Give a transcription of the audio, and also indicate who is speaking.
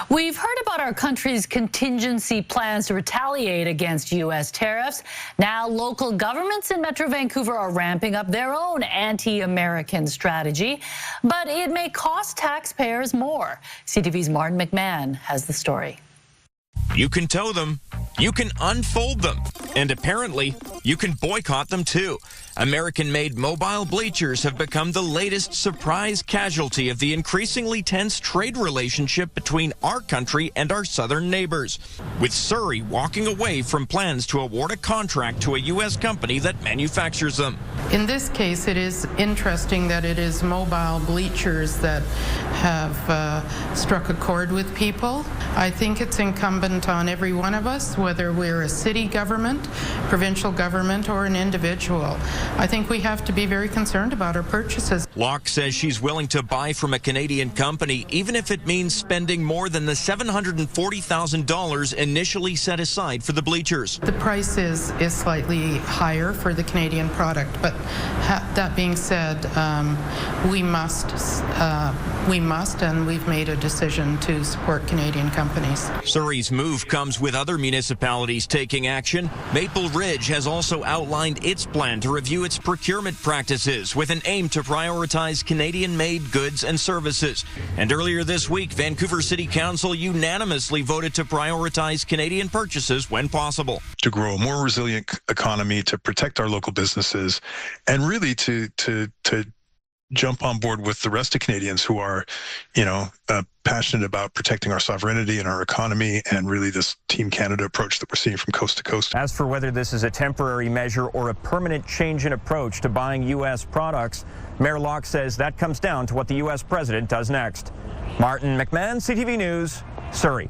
Speaker 1: We've heard about our country's contingency plans to retaliate against U.S. tariffs. Now, local governments in Metro Vancouver are ramping up their own anti-American strategy, but it may cost taxpayers more. CTV's Martin McMahon has the story.
Speaker 2: You can tow them, you can unfold them, and apparently, you can boycott them too. American-made mobile bleachers have become the latest surprise casualty of the increasingly tense trade relationship between our country and our southern neighbors, with Surrey walking away from plans to award a contract to a U.S. company that manufactures them.
Speaker 3: In this case, it is interesting that it is mobile bleachers that have struck a chord with people. I think it's incumbent on every one of us, whether we're a city government, provincial government, or an individual. I think we have to be very concerned about our purchases.
Speaker 2: Locke says she's willing to buy from a Canadian company, even if it means spending more than the $740,000 initially set aside for the bleachers.
Speaker 3: The price is slightly higher for the Canadian product, but that being said, we must, and we've made a decision to support Canadian companies.
Speaker 2: Surrey's move comes with other municipalities taking action. Maple Ridge has also outlined its plan to review its procurement practices with an aim to prioritize Canadian-made goods and services. And earlier this week, Vancouver City Council unanimously voted to prioritize Canadian purchases when possible.
Speaker 4: To grow a more resilient economy, to protect our local businesses, and really to jump on board with the rest of Canadians who are, passionate about protecting our sovereignty and our economy, and really this Team Canada approach that we're seeing from coast to coast.
Speaker 5: As for whether this is a temporary measure or a permanent change in approach to buying U.S. products, Mayor Locke says that comes down to what the U.S. president does next. Martin McMahon, CTV News, Surrey.